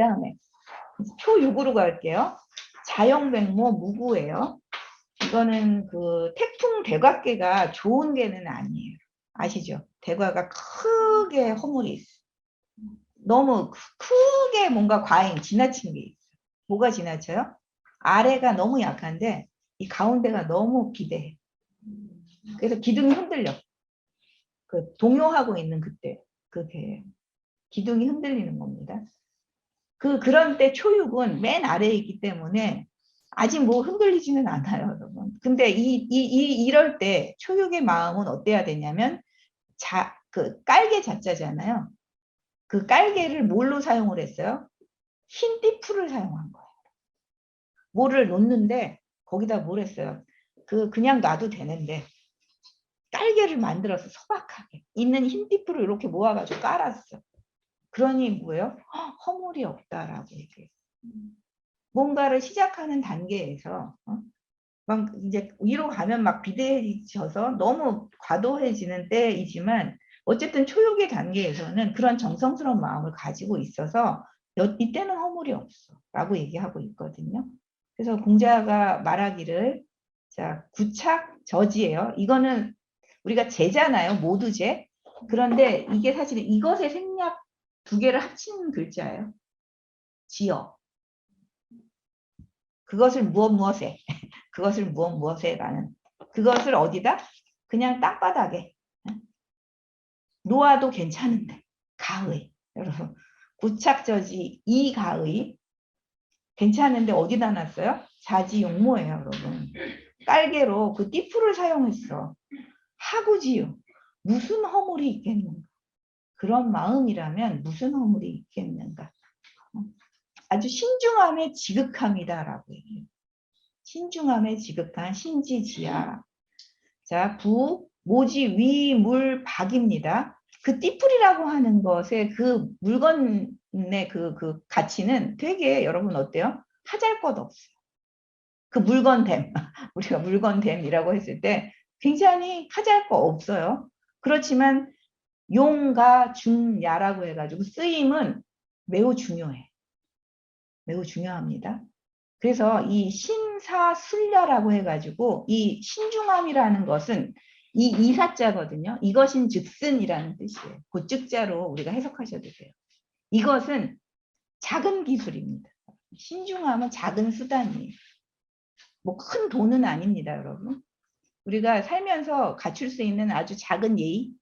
다음에 초6으로 갈게요. 자영백모 무구예요. 이거는 그 태풍 대과개가 좋은 개는 아니에요. 아시죠? 대과가 크게 허물이 있어. 너무 크게 뭔가 과잉, 지나친 게 있어. 뭐가 지나쳐요? 아래가 너무 약한데 이 가운데가 너무 비대해. 그래서 기둥이 흔들려. 그 동요하고 있는 그때 그게 기둥이 흔들리는 겁니다. 그런 때 초육은 맨 아래에 있기 때문에 아직 뭐 흔들리지는 않아요, 여러분. 근데 이럴 때 초육의 마음은 어때야 되냐면 그 깔개 자자잖아요. 그 깔개를 뭘로 사용을 했어요? 흰 띠풀을 사용한 거예요. 뭐를 놓는데 거기다 뭘 했어요? 그냥 놔도 되는데 깔개를 만들어서 소박하게 있는 흰 띠풀을 이렇게 모아가지고 깔았어. 그러니 뭐예요? 허물이 없다라고 얘기해요. 뭔가를 시작하는 단계에서 막 이제 위로 가면 막 비대해져서 너무 과도해지는 때이지만 어쨌든 초육의 단계에서는 그런 정성스러운 마음을 가지고 있어서 이때는 허물이 없어 라고 얘기하고 있거든요. 그래서 공자가 말하기를 자 구착저지예요. 이거는 우리가 제잖아요. 모두 제. 그런데 이게 사실은 이것의 생략 두 개를 합친 글자예요. 지어. 그것을 무엇에 그것을 무엇에 라는 그것을 어디다? 그냥 땅바닥에 놓아도 괜찮은데 가의 여러분 구착저지 이 가의 괜찮은데 어디다 놨어요? 자지용모예요 여러분. 깔개로 그 띠풀을 사용했어. 하구지요. 무슨 허물이 있겠는가. 그런 마음이라면 무슨 허물이 있겠는가. 아주 신중함의 지극함이다라고 얘기해요. 신중함의 지극한 신지지야. 자, 모지, 위, 물, 박입니다. 그 띠풀이라고 하는 것의 그 물건의 그 가치는 되게 여러분 어때요? 하잘 것 없어요. 그 물건됨, 우리가 물건됨이라고 했을 때 굉장히 하잘 거 없어요. 그렇지만 용가, 중야라고 해가지고 쓰임은 매우 중요해. 매우 중요합니다. 그래서 이 신사순려라고 해가지고 이 신중함이라는 것은 이 이사자거든요. 이것인 즉슨이라는 뜻이에요. 곧즉자로 우리가 해석하셔도 돼요. 이것은 작은 기술입니다. 신중함은 작은 수단이에요. 뭐 큰 돈은 아닙니다, 여러분. 우리가 살면서 갖출 수 있는 아주 작은 예의,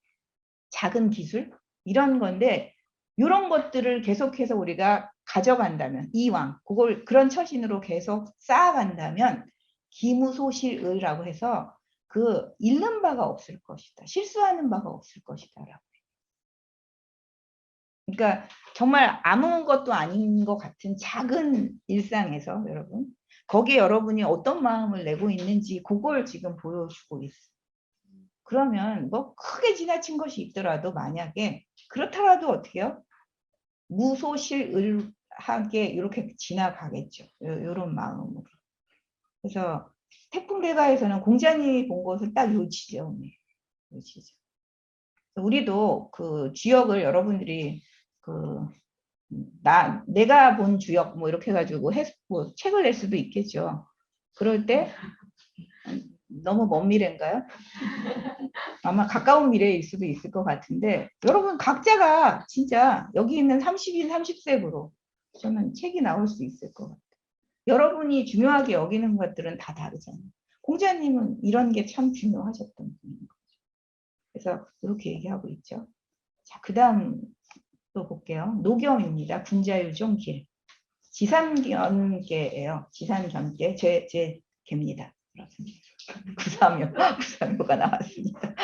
작은 기술 이런 건데 이런 것들을 계속해서 우리가 가져간다면 이왕 그런 처신으로 계속 쌓아간다면 기무소실의라고 해서 그 잃는 바가 없을 것이다. 실수하는 바가 없을 것이다. 그러니까 정말 아무것도 아닌 것 같은 작은 일상에서 여러분 거기에 여러분이 어떤 마음을 내고 있는지 그걸 지금 보여주고 있어요. 그러면 뭐 크게 지나친 것이 있더라도 만약에 그렇더라도 어떻게 해요? 무소실하게 이렇게 지나가겠죠. 이런 마음으로. 그래서 태풍대가에서는 공자님이 본 것은 딱 요 지점이에요. 요 지점. 우리도 그 주역을 여러분들이 내가 본 주역 뭐 이렇게 해가지고 뭐 책을 낼 수도 있겠죠. 그럴 때 너무 먼 미래인가요? 아마 가까운 미래일 수도 있을 것 같은데 여러분 각자가 진짜 여기 있는 30인 30색으로 저는 책이 나올 수 있을 것 같아요. 여러분이 중요하게 여기는 것들은 다 다르잖아요. 공자님은 이런 게 참 중요하셨던 분인 거죠. 그래서 이렇게 얘기하고 있죠. 자, 그 다음 또 볼게요. 노겸입니다. 군자유종길. 지산견계예요. 지산견계. 제 개입니다. 구삼묘가 나왔습니다.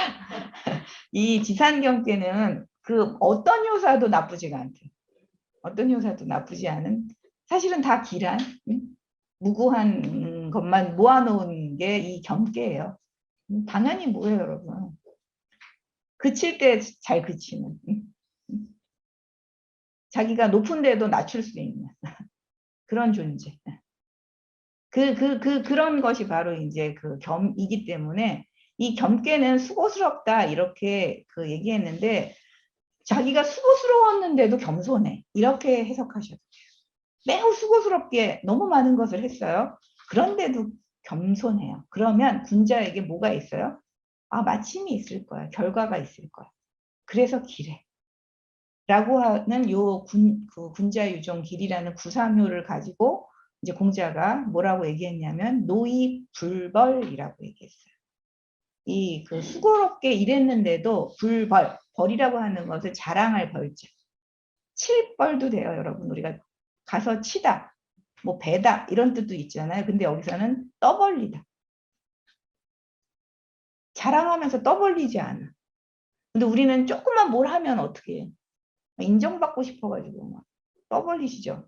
이 지산경계는 그 어떤 요사도 나쁘지가 않대요. 어떤 요사도 나쁘지 않은 사실은 다 길한 무구한 것만 모아놓은 게 이 경계예요. 당연히 뭐예요 여러분. 그칠 때 잘 그치는 자기가 높은 데도 낮출 수 있는 그런 존재. 그런 것이 바로 이제 그 겸이기 때문에 이 겸께는 수고스럽다 이렇게 얘기했는데 자기가 수고스러웠는데도 겸손해 이렇게 해석하셔도 돼요. 매우 수고스럽게 너무 많은 것을 했어요. 그런데도 겸손해요. 그러면 군자에게 뭐가 있어요? 아, 마침이 있을 거야. 결과가 있을 거야. 그래서 길해. 라고 하는 그 군자유종 길이라는 구삼효를 가지고 이제 공자가 뭐라고 얘기했냐면 노이불벌이라고 얘기했어요. 이 그 수고롭게 일했는데도 불벌, 벌이라고 하는 것을 자랑할 벌자. 칠벌도 돼요, 여러분. 우리가 가서 치다, 뭐 배다 이런 뜻도 있잖아요. 근데 여기서는 떠벌리다. 자랑하면서 떠벌리지 않아. 근데 우리는 조금만 뭘 하면 어떻게 해요? 인정받고 싶어가지고 막 떠벌리시죠.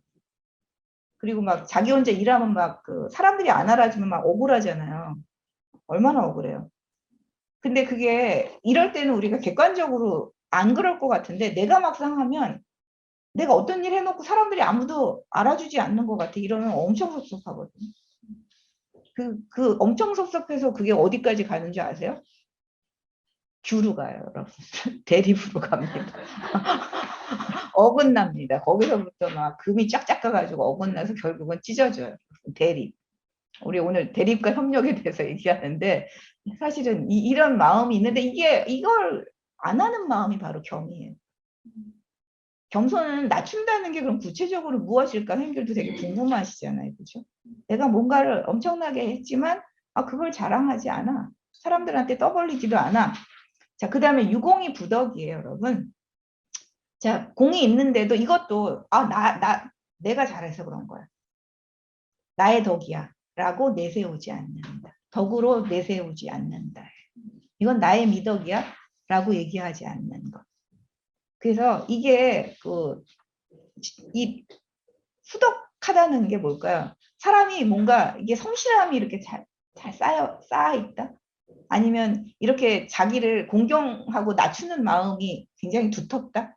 그리고 막 자기 혼자 일하면 막 그 사람들이 안 알아주면 막 억울하잖아요. 얼마나 억울해요. 근데 그게 이럴 때는 우리가 객관적으로 안 그럴 것 같은데 내가 막상 하면 내가 어떤 일 해놓고 사람들이 아무도 알아주지 않는 것 같아. 이러면 엄청 섭섭하거든. 그 엄청 섭섭해서 그게 어디까지 가는 줄 아세요? 규로 가요, 여러분. 대립으로 갑니다. 어긋납니다. 거기서부터 막 금이 쫙쫙 가가지고 어긋나서 결국은 찢어져요. 대립. 우리 오늘 대립과 협력에 대해서 얘기하는데 사실은 이런 마음이 있는데 이걸 안 하는 마음이 바로 겸이에요. 겸손은 낮춘다는 게 그럼 구체적으로 무엇일까? 선생님들도 되게 궁금하시잖아요. 그죠? 내가 뭔가를 엄청나게 했지만 그걸 자랑하지 않아. 사람들한테 떠벌리지도 않아. 자, 그 다음에 유공이 부덕이에요, 여러분. 자, 공이 있는데도 이것도 내가 잘해서 그런 거야. 나의 덕이야. 라고 내세우지 않는다. 덕으로 내세우지 않는다. 이건 나의 미덕이야. 라고 얘기하지 않는 것. 그래서 이게 이 후덕하다는 게 뭘까요? 사람이 뭔가 이게 성실함이 이렇게 잘 쌓아 있다. 아니면 이렇게 자기를 공경하고 낮추는 마음이 굉장히 두텁다.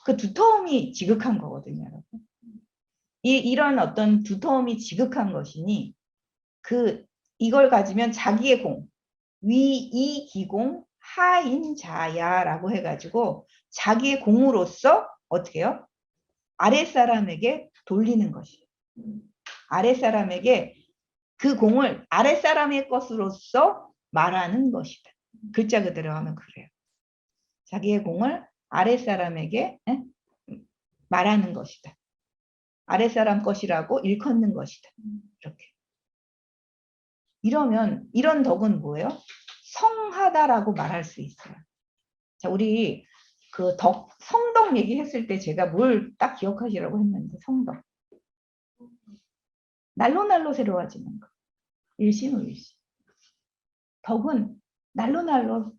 그 두터움이 지극한 거거든요, 여러분. 이런 어떤 두터움이 지극한 것이니 이걸 가지면 자기의 공, 위이기공 하인자야라고 해가지고 자기의 공으로서 어떻게 해요? 아랫사람에게 돌리는 것이에요. 아랫사람에게 그 공을 아랫사람의 것으로서 말하는 것이다. 글자 그대로 하면 그래요. 자기의 공을 아랫사람에게 말하는 것이다. 아랫사람 것이라고 일컫는 것이다. 이렇게. 이러면 이런 덕은 뭐예요? 성하다라고 말할 수 있어요. 자, 우리 성덕 얘기했을 때 제가 뭘 딱 기억하시라고 했는데 성덕. 날로 새로워지는 거. 일신후일신. 덕은 날로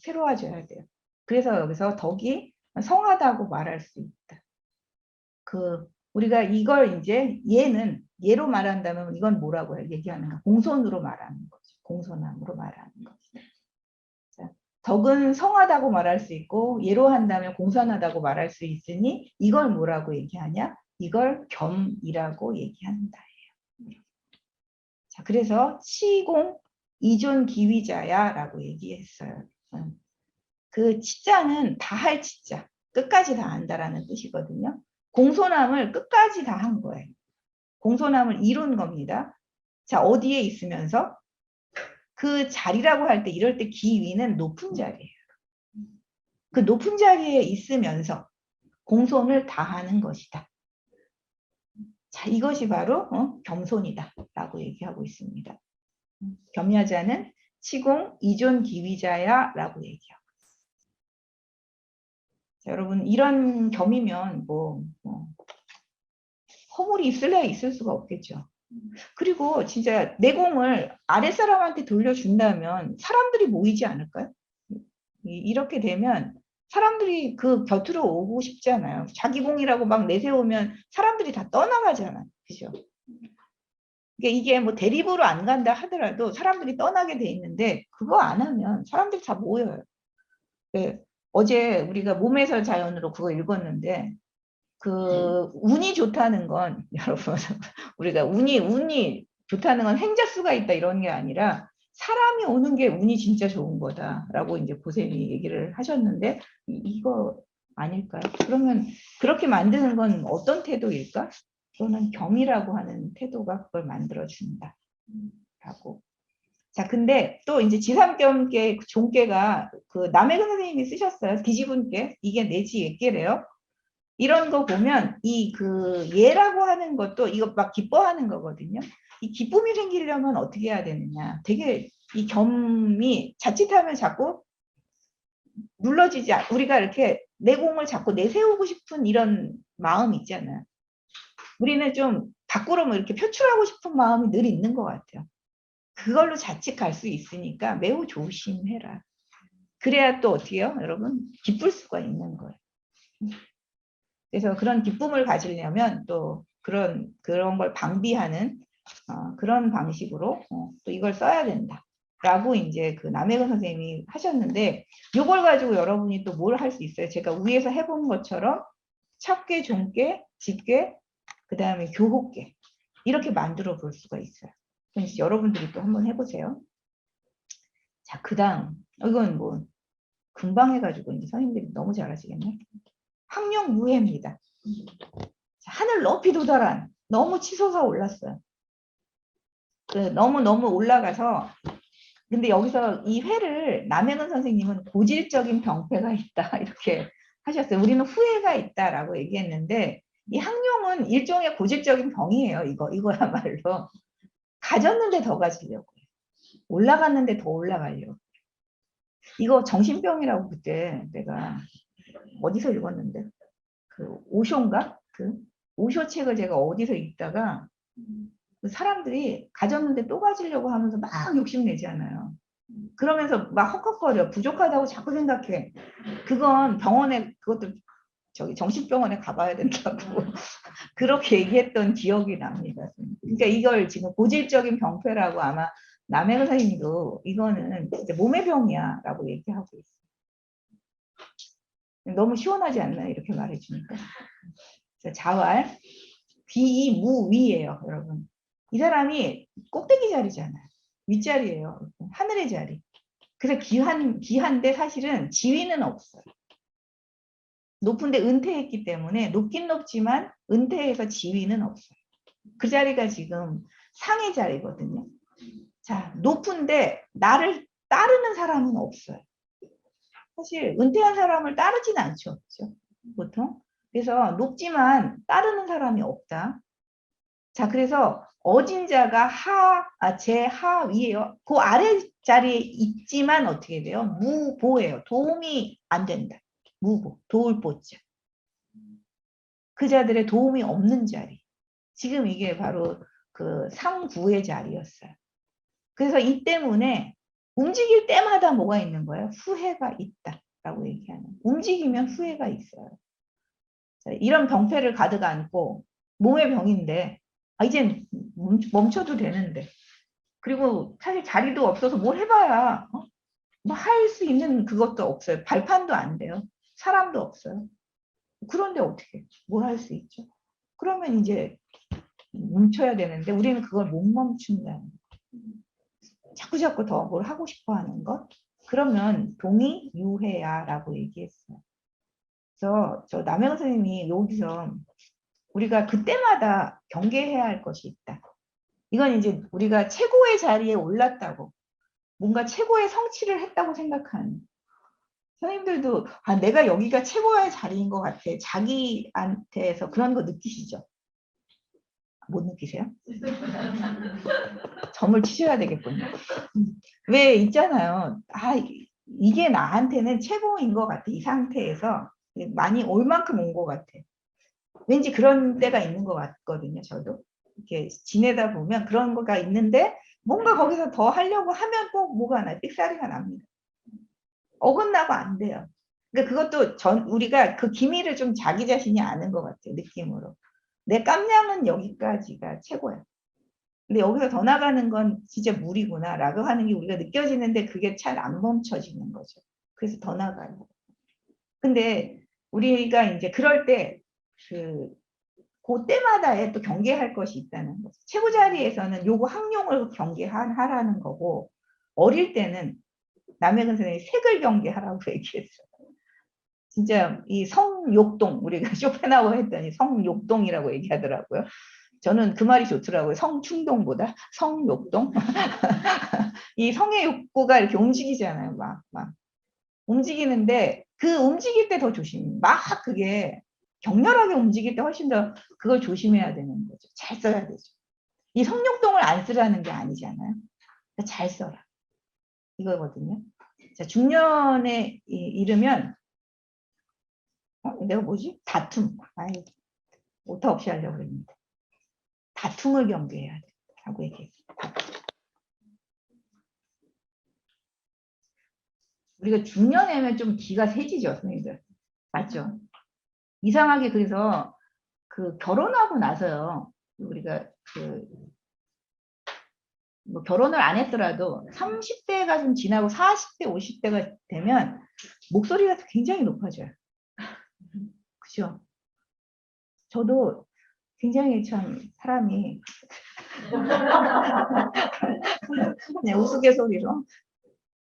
새로워져야 돼요. 그래서 여기서 덕이 성하다고 말할 수 있다. 우리가 이걸 이제 예로 말한다면 이건 뭐라고 얘기하는가? 공손으로 말하는 거죠. 공손함으로 말하는 거죠. 자, 덕은 성하다고 말할 수 있고 예로 한다면 공손하다고 말할 수 있으니 이걸 뭐라고 얘기하냐? 이걸 겸이라고 얘기한다. 자, 그래서 치공 이존 기위자야라고 얘기했어요. 그 치자는 다할 치자, 끝까지 다 한다라는 뜻이거든요. 공손함을 끝까지 다 한 거예요. 공손함을 이룬 겁니다. 자, 어디에 있으면서 그 자리라고 할 때 이럴 때 기위는 높은 자리예요. 그 높은 자리에 있으면서 공손을 다하는 것이다. 자, 이것이 바로 겸손이다 라고 얘기하고 있습니다. 겸야자는 치공 이존 기위자야 라고 얘기하고 있습니다. 자, 여러분 이런 겸이면 허물이 있을래야 있을 수가 없겠죠. 그리고 진짜 내 공을 아랫사람한테 돌려준다면 사람들이 모이지 않을까요? 이렇게 되면 사람들이 그 곁으로 오고 싶지 않아요. 자기 공이라고 막 내세우면 사람들이 다 떠나가잖아요. 그죠? 이게 뭐 대립으로 안 간다 하더라도 사람들이 떠나게 돼 있는데 그거 안 하면 사람들이 다 모여요. 네. 어제 우리가 몸에서 자연으로 그거 읽었는데 운이 좋다는 건 여러분 우리가 운이 좋다는 건 행자수가 있다 이런 게 아니라 사람이 오는 게 운이 진짜 좋은 거다라고 이제 고쌤이 얘기를 하셨는데 이거 아닐까요? 그러면 그렇게 만드는 건 어떤 태도일까? 또는 겸이라고 하는 태도가 그걸 만들어준다. 라고. 자, 근데 또 이제 지삼겸계 종계가 그 남해근 선생님이 쓰셨어요. 뒤집은계. 이게 내지 옛계래요. 이런 거 보면 이 그 예라고 하는 것도 이거 막 기뻐하는 거거든요. 이 기쁨이 생기려면 어떻게 해야 되느냐. 되게 이 겸이 자칫하면 자꾸 눌러지지 우리가 이렇게 내공을 자꾸 내세우고 싶은 이런 마음 있잖아요. 우리는 좀 밖으로 뭐 이렇게 표출하고 싶은 마음이 늘 있는 것 같아요. 그걸로 자칫 갈 수 있으니까 매우 조심해라. 그래야 또 어떻게 해요? 여러분 기쁠 수가 있는 거예요. 그래서 그런 기쁨을 가지려면 또 그런 걸 방비하는 그런 방식으로 또 이걸 써야 된다. 라고 이제 그 남해근 선생님이 하셨는데 이걸 가지고 여러분이 또 뭘 할 수 있어요? 제가 위에서 해본 것처럼 첩계, 종계, 집계, 그 다음에 교호계 이렇게 만들어 볼 수가 있어요. 여러분들이 또 한번 해보세요. 자, 그 다음 이건 뭐 금방 해가지고 이제 선생님들이 너무 잘하시겠네. 학령무해입니다. 하늘 높이 도달한 너무 치솟아 올랐어요. 너무 올라가서 근데 여기서 이 회를 남해근 선생님은 고질적인 병폐가 있다 이렇게 하셨어요. 우리는 후회가 있다라고 얘기했는데 이 학룡은 일종의 고질적인 병이에요. 이거야말로 가졌는데 더 가지려고 올라갔는데 더 올라가려고. 이거 정신병이라고 그때 내가 어디서 읽었는데 그 오쇼인가 그 오쇼 책을 제가 어디서 읽다가 그 사람들이 가졌는데 또 가지려고 하면서 막 욕심내잖아요. 그러면서 막 헉헉거려. 부족하다고 자꾸 생각해. 그건 병원에 그것도 저기 정신병원에 가봐야 된다고 그렇게 얘기했던 기억이 납니다. 그러니까 이걸 지금 고질적인 병폐라고 아마 남해 선생님도 이거는 진짜 몸의 병이야 라고 얘기하고 있어요. 너무 시원하지 않나요? 이렇게 말해주니까. 자활, 비무위예요, 여러분. 이 사람이 꼭대기 자리잖아요. 윗자리예요. 하늘의 자리. 그래서 귀한데 사실은 지위는 없어요. 높은데 은퇴했기 때문에 높긴 높지만 은퇴해서 지위는 없어요. 그 자리가 지금 상의 자리거든요. 자, 높은데 나를 따르는 사람은 없어요. 사실 은퇴한 사람을 따르진 않죠. 그렇죠? 보통. 그래서 높지만 따르는 사람이 없다. 자, 그래서 어진자가 제하위예요. 그 아래 자리에 있지만 어떻게 돼요? 무보예요. 도움이 안 된다. 무보, 도울보자. 그 자들의 도움이 없는 자리. 지금 이게 바로 그 상부의 자리였어요. 그래서 이 때문에 움직일 때마다 뭐가 있는 거예요? 후회가 있다라고 얘기하는. 움직이면 후회가 있어요. 자, 이런 병폐를 가득 안고 몸의 병인데 이젠 멈춰도 되는데 그리고 사실 자리도 없어서 뭘 해봐야 뭐 할 수 있는 그것도 없어요. 발판도 안 돼요. 사람도 없어요. 그런데 어떻게 뭘 할 수 있죠? 그러면 이제 멈춰야 되는데 우리는 그걸 못 멈춘다는 자꾸 더 뭘 하고 싶어 하는 것. 그러면 동의 유해야라고 얘기했어요. 그래서 저 남영 선생님이 여기서 우리가 그때마다 경계해야 할 것이 있다. 이건 이제 우리가 최고의 자리에 올랐다고 뭔가 최고의 성취를 했다고 생각하는 선생님들도 내가 여기가 최고의 자리인 것 같아. 자기한테서 그런 거 느끼시죠? 못 느끼세요? 점을 치셔야 되겠군요. 왜 있잖아요. 이게 나한테는 최고인 것 같아. 이 상태에서 많이 올 만큼 온 것 같아. 왠지 그런 때가 있는 것 같거든요. 저도 이렇게 지내다 보면 그런 거가 있는데 뭔가 거기서 더 하려고 하면 꼭 뭐가 나요? 삑사리가 납니다. 어긋나고 안 돼요. 그러니까 그것도 우리가 그 기미를 좀 자기 자신이 아는 것 같아요. 느낌으로. 내 깜냥은 여기까지가 최고야. 근데 여기서 더 나가는 건 진짜 무리구나 라고 하는 게 우리가 느껴지는데 그게 잘 안 멈춰지는 거죠. 그래서 더 나가요. 근데 우리가 이제 그럴 때 그때마다에 또 경계할 것이 있다는 거죠. 최고 자리에서는 요거 학용을 경계하라는 거고 어릴 때는 남해근 선생님이 색을 경계하라고 얘기했어요. 진짜 이 성욕동, 우리가 쇼펜하우어 했더니 성욕동이라고 얘기하더라고요. 저는 그 말이 좋더라고요. 성충동보다 성욕동. 이 성의 욕구가 이렇게 움직이잖아요. 막 움직이는데 그 움직일 때 더 조심. 막 그게 격렬하게 움직일 때 훨씬 더 그걸 조심해야 되는 거죠. 잘 써야 되죠. 이 성욕동을 안 쓰라는 게 아니잖아요. 그러니까 잘 써라. 이거거든요. 자, 중년에 이르면 내가 뭐지? 다툼. 아이, 오타 없이 하려고 했는데. 다툼을 경계해야 돼. 라고 얘기해요. 우리가 중년에면 좀 기가 세지죠, 선생님들. 맞죠? 이상하게 그래서 그 결혼하고 나서요. 우리가 뭐 결혼을 안 했더라도 30대가 좀 지나고 40대, 50대가 되면 목소리가 굉장히 높아져요. 그죠? 저도 굉장히 참 사람이 네, 우스갯소리로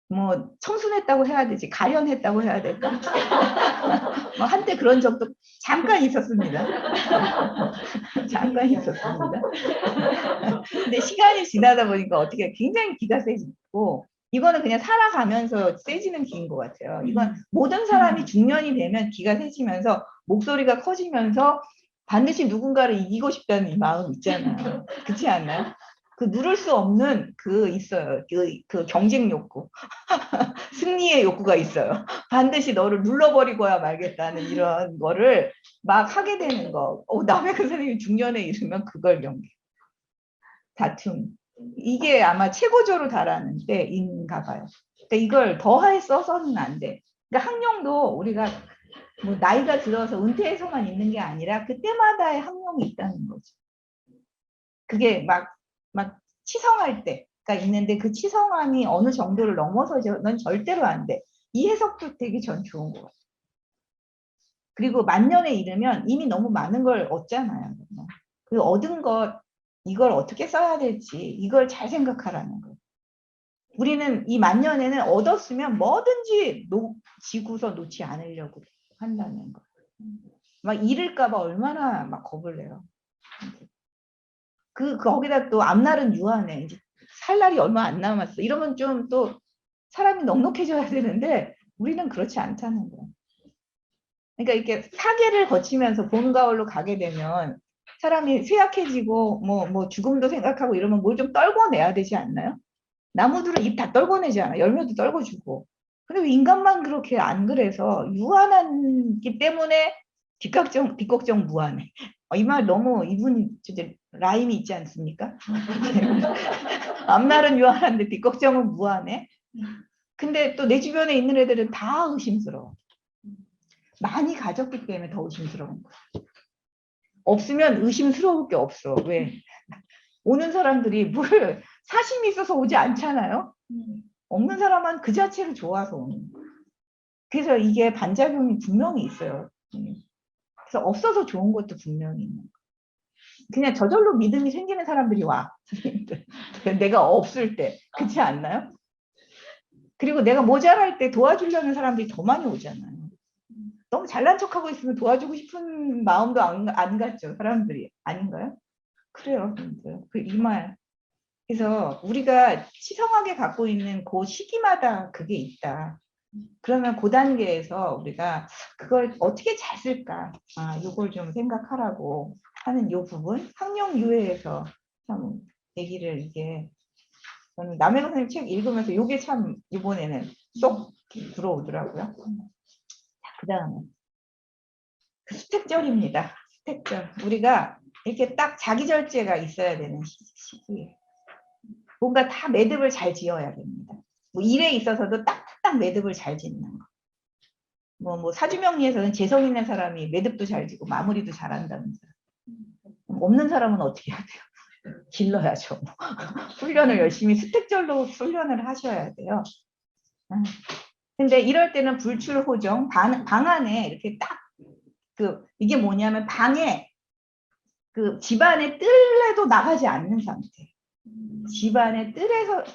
뭐 청순했다고 해야 되지 가련했다고 해야 될까? 뭐 한때 그런 적도 잠깐 있었습니다. 잠깐 있었습니다. 근데 시간이 지나다 보니까 어떻게 굉장히 기가 세지고 이거는 그냥 살아가면서 세지는 기인 것 같아요. 이건 모든 사람이 중년이 되면 기가 세지면서 목소리가 커지면서 반드시 누군가를 이기고 싶다는 이 마음 있잖아요. 그렇지 않나요? 그 누를 수 없는 그 있어요. 그 경쟁 욕구. 승리의 욕구가 있어요. 반드시 너를 눌러버리고야 말겠다는 이런 거를 막 하게 되는 거. 남의 그 선생님이 중년에 이르면 그걸 경계. 다툼. 이게 아마 최고조로 달하는 때인가 봐요. 그러니까 이걸 더해 써서는 안 돼. 그러니까 학령도 우리가 뭐 나이가 들어서 은퇴해서만 있는 게 아니라 그때마다의 학령이 있다는 거죠. 그게 막 치성할 때가 있는데 그 치성함이 어느 정도를 넘어서는 절대로 안 돼. 이 해석도 되게 전 좋은 것 같아요. 그리고 만년에 이르면 이미 너무 많은 걸 얻잖아요. 그 얻은 것 이걸 어떻게 써야 될지 이걸 잘 생각하라는 거예요. 우리는 이 만년에는 얻었으면 뭐든지 지고서 놓지 않으려고 한다는 거예요. 막 잃을까 봐 얼마나 막 겁을 내요. 거기다 또 앞날은 유한해. 이제 살 날이 얼마 안 남았어. 이러면 좀 또 사람이 넉넉해져야 되는데 우리는 그렇지 않다는 거예요. 그러니까 이렇게 사계를 거치면서 봄, 가을로 가게 되면 사람이 쇠약해지고 뭐 죽음도 생각하고 이러면 뭘 좀 떨궈내야 되지 않나요? 나무들은 입 다 떨궈내잖아. 열매도 떨궈주고. 근데 왜 인간만 그렇게 안 그래서 유한하기 때문에 뒷걱정 무한해. 이 말 너무 이분이 라임이 있지 않습니까? 앞날은 유한한데 뒷걱정은 무한해. 근데 또 내 주변에 있는 애들은 다 의심스러워. 많이 가졌기 때문에 더 의심스러운 거야. 없으면 의심스러울 게 없어. 왜? 오는 사람들이 뭘 사심이 있어서 오지 않잖아요. 없는 사람은 그 자체를 좋아서 오는 거야. 그래서 이게 반작용이 분명히 있어요. 그래서 없어서 좋은 것도 분명히 있는 거야. 그냥 저절로 믿음이 생기는 사람들이 와. 내가 없을 때. 그렇지 않나요? 그리고 내가 모자랄 때 도와주려는 사람들이 더 많이 오잖아요. 너무 잘난 척하고 있으면 도와주고 싶은 마음도 안 갖죠. 사람들이. 아닌가요? 그래요. 이 말. 그래서 우리가 치성하게 갖고 있는 그 시기마다 그게 있다. 그러면 그 단계에서 우리가 그걸 어떻게 잘 쓸까? 요걸 좀 생각하라고 하는 요 부분. 학령 유해에서 참 얘기를 이게 저는 남의 선생님 책 읽으면서 요게 참 이번에는 쏙 들어오더라고요. 그 다음에 스택절입니다. 스택절. 우리가 이렇게 딱 자기 절제가 있어야 되는 시기에 뭔가 다 매듭을 잘 지어야 됩니다. 뭐 일에 있어서도 딱딱 매듭을 잘 짓는 거. 뭐 사주명리에서는 재성 있는 사람이 매듭도 잘 지고 마무리도 잘한다면서요. 없는 사람은 어떻게 해야 돼요? 길러야죠. 훈련을 열심히 스택절로 훈련을 하셔야 돼요. 근데 이럴 때는 불출호정 방 안에 이렇게 딱 이게 뭐냐면 방에 집안의 뜰에도 나가지 않는 상태. 집안의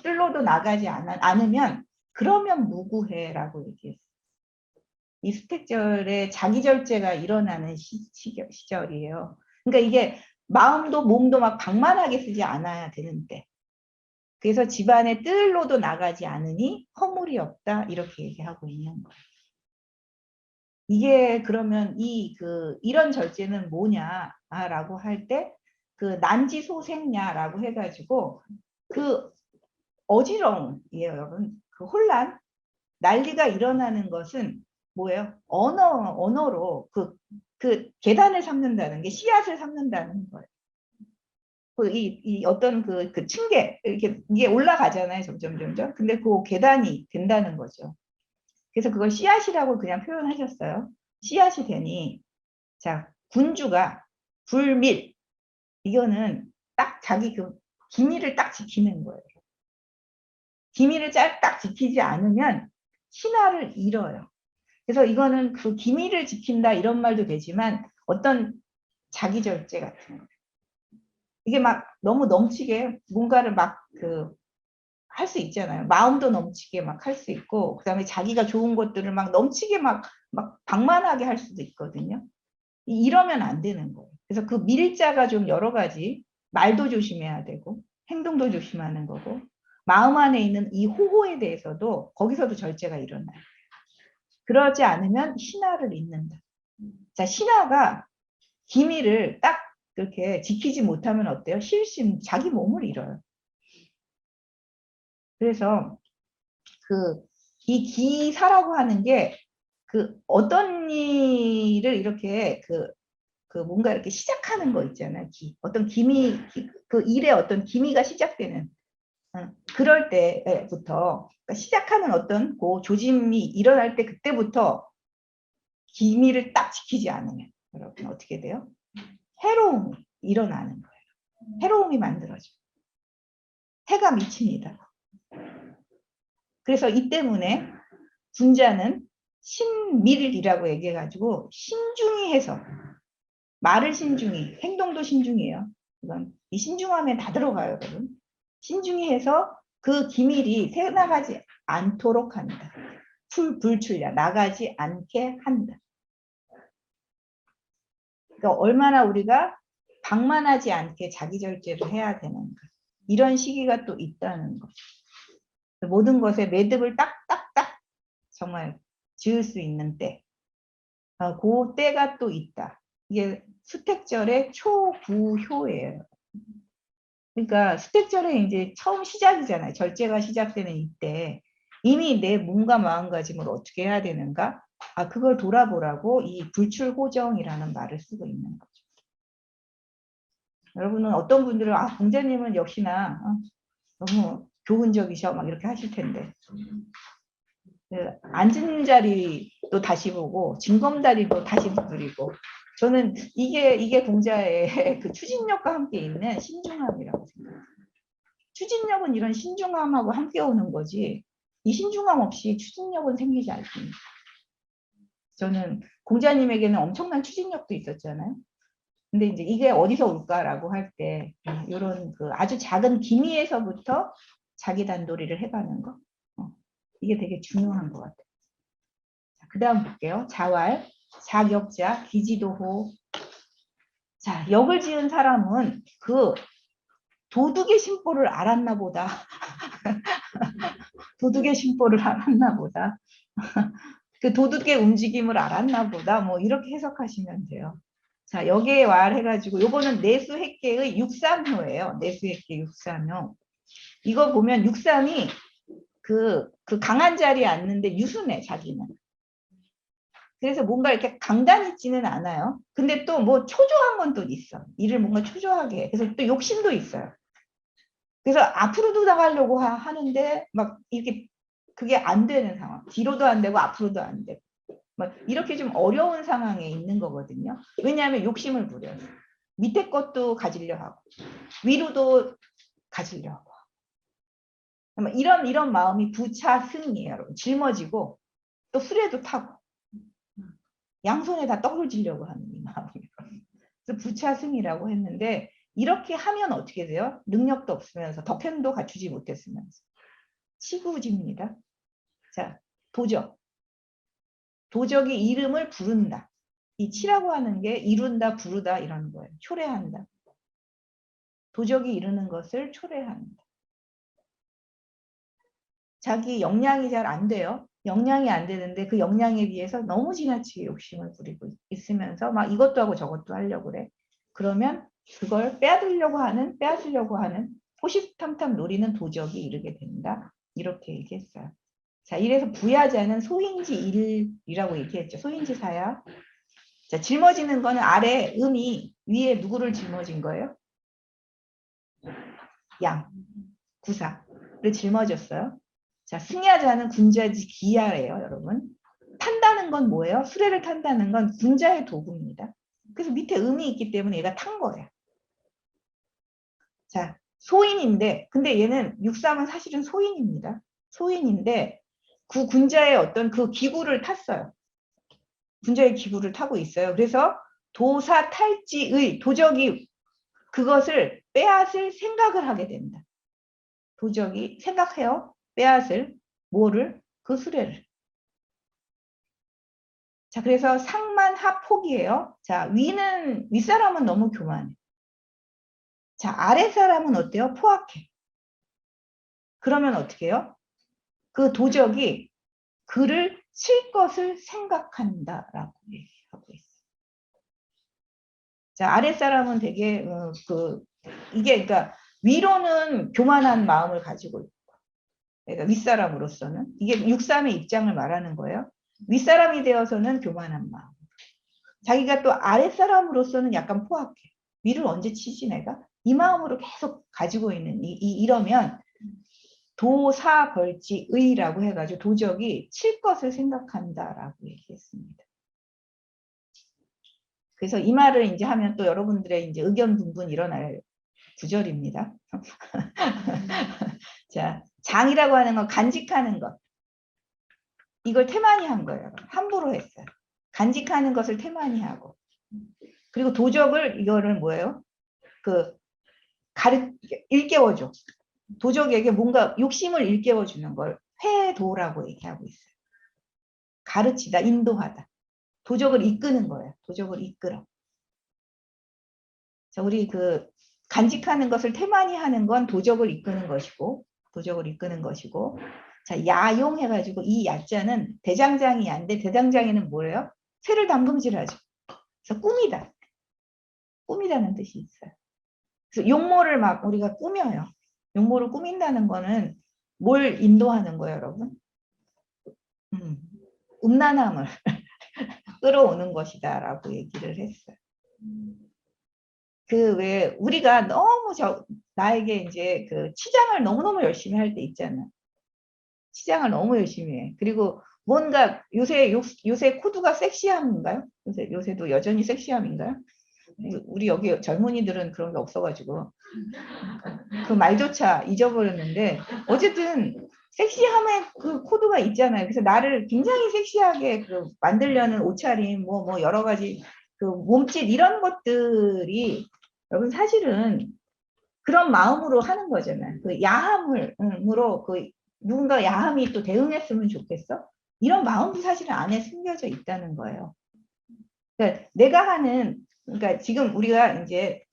뜰로도 나가지 않으면 그러면 무구해라고 얘기했어요. 이 수택절에 자기절제가 일어나는 시절이에요. 그러니까 이게 마음도 몸도 막 방만하게 쓰지 않아야 되는데. 그래서 집안에 뜰로도 나가지 않으니 허물이 없다. 이렇게 얘기하고 있는 거예요. 이게 그러면 이런 절제는 뭐냐라고 할 때 그 난지소생야라고 해가지고 그 어지러움이에요, 여러분. 그 혼란, 난리가 일어나는 것은 뭐예요? 언어로 그 계단을 삼는다는 게 씨앗을 삼는다는 거예요. 이 어떤 그 층계 이렇게 이게 올라가잖아요, 점점. 근데 그 계단이 된다는 거죠. 그래서 그걸 씨앗이라고 그냥 표현하셨어요. 씨앗이 되니 자 군주가 불밀 이거는 딱 자기 그 기밀을 딱 지키는 거예요. 기밀을 딱 지키지 않으면 신하를 잃어요. 그래서 이거는 그 기밀을 지킨다 이런 말도 되지만 어떤 자기 절제 같은 거. 이게 막 너무 넘치게 뭔가를 막 할 수 있잖아요. 마음도 넘치게 막 할 수 있고 그다음에 자기가 좋은 것들을 막 넘치게 막 방만하게 할 수도 있거든요. 이러면 안 되는 거예요. 그래서 그 밀자가 좀 여러 가지 말도 조심해야 되고 행동도 조심하는 거고 마음 안에 있는 이 호호에 대해서도 거기서도 절제가 일어나요. 그러지 않으면 신하를 잃는다. 자, 신하가 기밀을 딱 그렇게 지키지 못하면 어때요? 실신, 자기 몸을 잃어요. 그래서 이 기사라고 하는 게 어떤 일을 이렇게 뭔가 이렇게 시작하는 거 있잖아요. 어떤 그 일에 어떤 기미가 시작되는 그럴 때부터 그러니까 시작하는 어떤 그 조짐이 일어날 때 그때부터 기미를 딱 지키지 않으면 여러분 어떻게 돼요? 해로움이 일어나는 거예요. 해로움이 만들어져. 해가 미칩니다. 그래서 이 때문에 군자는 신밀이라고 얘기해가지고 신중히 해서 말을 신중히, 행동도 신중해요. 이건 이 신중함에 다 들어가요, 여러분. 신중히 해서 그 기밀이 새나가지 않도록 한다. 불출야, 나가지 않게 한다. 그러니까 얼마나 우리가 방만하지 않게 자기절제를 해야 되는가. 이런 시기가 또 있다는 거. 모든 것에 매듭을 딱딱딱 정말 지을 수 있는 때. 그 때가 또 있다. 이게 수택절의 초구효예요. 그러니까 수택절에 이제 처음 시작이잖아요. 절제가 시작되는 이때 이미 내 몸과 마음가짐을 어떻게 해야 되는가? 그걸 돌아보라고 이 불출호정이라는 말을 쓰고 있는 거죠. 여러분은 어떤 분들은 공자님은 역시나 너무 교훈적이셔 막 이렇게 하실 텐데 앉은 자리도 다시 보고 징검다리도 다시 두드리고 저는 이게 공자의 그 추진력과 함께 있는 신중함이라고 생각해요. 추진력은 이런 신중함하고 함께 오는 거지 이 신중함 없이 추진력은 생기지 않습니다. 저는 공자님에게는 엄청난 추진력도 있었잖아요. 근데 이제 이게 어디서 올까라고 할 때 이런 아주 작은 기미에서부터 자기 단도리를 해가는 거 이게 되게 중요한 것 같아요. 그 다음 볼게요. 자왈, 자격자, 기지도호. 자, 역을 지은 사람은 도둑의 심보를 알았나 보다. 도둑의 심보를 알았나 보다. 그 도둑의 움직임을 알았나 보다. 뭐 이렇게 해석하시면 돼요. 자, 여기에 왈해가지고 요거는 내수획계의 육삼효예요. 내수획계 육삼효. 이거 보면 육삼이 그 강한 자리에 앉는데 유순해 자기는. 그래서 뭔가 이렇게 강단 있지는 않아요. 근데 또 뭐 초조한 건 또 있어. 일을 뭔가 초조하게 해. 그래서 또 욕심도 있어요. 그래서 앞으로도 나가려고 하는데 막 이렇게 그게 안 되는 상황. 뒤로도 안 되고 앞으로도 안 되고. 막 이렇게 좀 어려운 상황에 있는 거거든요. 왜냐하면 욕심을 부려요. 밑에 것도 가지려 하고 위로도 가지려 하고. 이런 마음이 부차승이에요. 여러분. 짊어지고 또 수레도 타고 양손에 다 떡을 지려고 하는 이 마음이에요. 그래서 부차승이라고 했는데 이렇게 하면 어떻게 돼요? 능력도 없으면서 덕행도 갖추지 못했으면서 치구집니다. 자, 도적. 도적이 이름을 부른다. 이 치라고 하는 게 이룬다, 부르다 이런 거예요. 초래한다. 도적이 이루는 것을 초래한다. 자기 역량이 잘 안 돼요. 역량이 안 되는데 그 역량에 비해서 너무 지나치게 욕심을 부리고 있으면서 막 이것도 하고 저것도 하려고 그래. 그러면 그걸 빼앗으려고 하는 호시탐탐 노리는 도적이 이르게 된다. 이렇게 얘기했어요. 자, 이래서 부야자는 소인지 일이라고 얘기했죠. 소인지 사야. 자, 짊어지는 거는 아래 음이 위에 누구를 짊어진 거예요? 양, 구사를 짊어졌어요. 자, 승야자는 군자지 기야래요, 여러분. 탄다는 건 뭐예요? 수레를 탄다는 건 군자의 도구입니다. 그래서 밑에 음이 있기 때문에 얘가 탄 거예요. 자, 소인인데, 근데 얘는 육삼은 사실은 소인입니다. 소인인데, 그 군자의 어떤 그 기구를 탔어요. 군자의 기구를 타고 있어요. 그래서 도사 탈지의 도적이 그것을 빼앗을 생각을 하게 된다. 도적이 생각해요. 빼앗을 뭐를? 그 수레를. 자, 그래서 상만하폭이에요. 자, 윗사람은 너무 교만해. 자, 아랫사람은 어때요? 포악해. 그러면 어떻게 해요? 그 도적이 그를 칠 것을 생각한다라고 얘기하고 있어요. 자, 아랫사람은 되게 이게 그러니까 위로는 교만한 마음을 가지고 있고, 그러니까 윗사람으로서는 이게 육삼의 입장을 말하는 거예요. 윗사람이 되어서는 교만한 마음. 자기가 또 아랫사람으로서는 약간 포악해. 위를 언제 치지 내가? 이 마음으로 계속 가지고 있는 이러면 도사벌지의라고 해가지고 도적이 칠 것을 생각한다라고 얘기했습니다. 그래서 이 말을 이제 하면 또 여러분들의 이제 의견 분분 일어날 구절입니다. 자, 장이라고 하는 건 간직하는 것. 이걸 태만히 한 거예요. 함부로 했어요. 간직하는 것을 태만히 하고. 그리고 도적을 이거를 뭐예요? 일깨워줘. 도적에게 뭔가 욕심을 일깨워주는 걸 회도라고 얘기하고 있어요. 가르치다, 인도하다. 도적을 이끄는 거예요. 도적을 이끌어. 자, 우리 간직하는 것을 태만히 하는 건 도적을 이끄는 것이고, 자, 야용 해가지고 이 야자는 대장장이 야인데 대장장이는 뭐예요? 쇠를 담금질하죠. 그래서 꾸미다는 뜻이 있어요. 그래서 용모를 막 우리가 꾸며요. 용모를 꾸민다는 거는 뭘 인도하는 거예요, 여러분? 음란함을 끌어오는 것이다라고 얘기를 했어요. 왜 우리가 너무 나에게 이제 치장을 너무너무 열심히 할 때 있잖아. 치장을 너무 열심히 해. 그리고 뭔가 요새 코드가 섹시함인가요? 요새도 여전히 섹시함인가요? 우리 여기 젊은이들은 그런 게 없어가지고 그 말조차 잊어버렸는데 어쨌든 섹시함의 그 코드가 있잖아요. 그래서 나를 굉장히 섹시하게 만들려는 옷차림 뭐 여러 가지 몸짓 이런 것들이 여러분 사실은 그런 마음으로 하는 거잖아요. 야함으로 누군가 야함이 또 대응했으면 좋겠어? 이런 마음도 사실은 안에 숨겨져 있다는 거예요. 그러니까 그러니까 지금 우리가 이제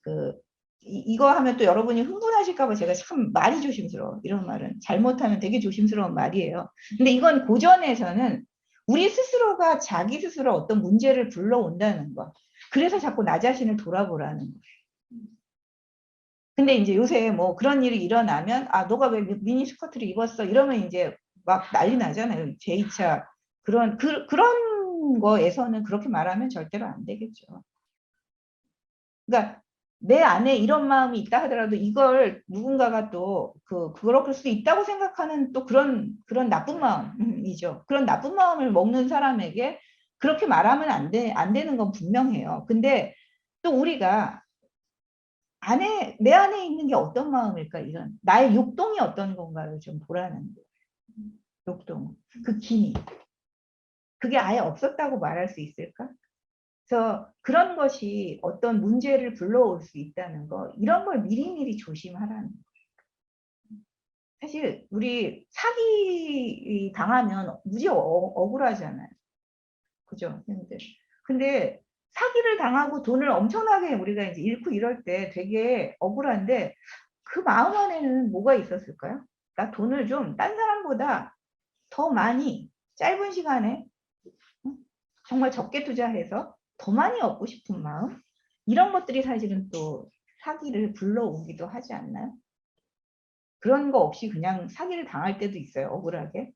이거 하면 또 여러분이 흥분하실까봐 제가 참 말이 조심스러워. 이런 말은 잘못하면 되게 조심스러운 말이에요. 근데 이건 고전에서는 우리 스스로가 자기 스스로 어떤 문제를 불러온다는 거. 그래서 자꾸 나 자신을 돌아보라는 거예요. 근데 이제 요새 뭐 그런 일이 일어나면 너가 왜 미니스커트를 입었어? 이러면 이제 막 난리 나잖아요. 제2차 그런 거에서는 그렇게 말하면 절대로 안 되겠죠. 그러니까 내 안에 이런 마음이 있다 하더라도 이걸 누군가가 또 그럴 수 있다고 생각하는 또 그런 나쁜 마음이죠. 그런 나쁜 마음을 먹는 사람에게 그렇게 말하면 안 되는 건 분명해요. 근데 또 우리가 내 안에 있는 게 어떤 마음일까? 이런 나의 욕동이 어떤 건가를 좀 보라는 거예요. 욕동, 그 기미. 그게 아예 없었다고 말할 수 있을까? 그래서 그런 것이 어떤 문제를 불러올 수 있다는 거, 이런 걸 미리미리 조심하라는 거예요. 사실 우리 사기 당하면 무지 억울하잖아요. 그죠? 근데 사기를 당하고 돈을 엄청나게 우리가 이제 잃고 이럴 때 되게 억울한데 그 마음 안에는 뭐가 있었을까요? 나 돈을 좀 딴 사람보다 더 많이 짧은 시간에 정말 적게 투자해서 더 많이 얻고 싶은 마음? 이런 것들이 사실은 또 사기를 불러오기도 하지 않나요? 그런 거 없이 그냥 사기를 당할 때도 있어요. 억울하게.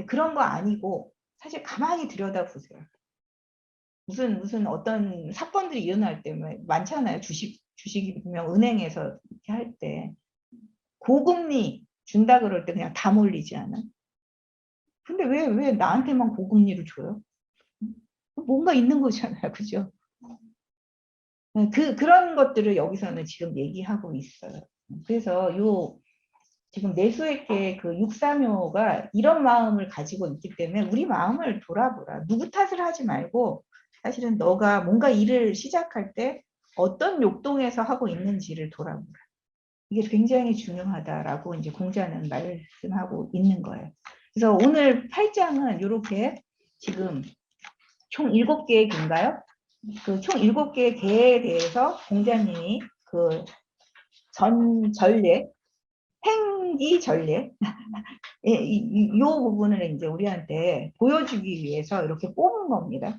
그런 거 아니고 사실 가만히 들여다보세요. 무슨 어떤 사건들이 일어날 때 많잖아요. 주식이 보면 은행에서 이렇게 할 때 고금리 준다 그럴 때 그냥 다 몰리지 않아? 근데 왜 나한테만 고금리를 줘요? 뭔가 있는 거잖아요. 그죠? 그런 것들을 여기서는 지금 얘기하고 있어요. 그래서 지금 내수액계 그 635가 이런 마음을 가지고 있기 때문에 우리 마음을 돌아보라. 누구 탓을 하지 말고 사실은 너가 뭔가 일을 시작할 때 어떤 욕동에서 하고 있는지를 돌아보라. 이게 굉장히 중요하다라고 이제 공자는 말씀하고 있는 거예요. 그래서 오늘 8장은 이렇게 지금 총 7개의 개인가요? 그 총 7개의 개에 대해서 공자님이 그 전례, 행기 전례, 이 부분을 이제 우리한테 보여주기 위해서 이렇게 뽑은 겁니다.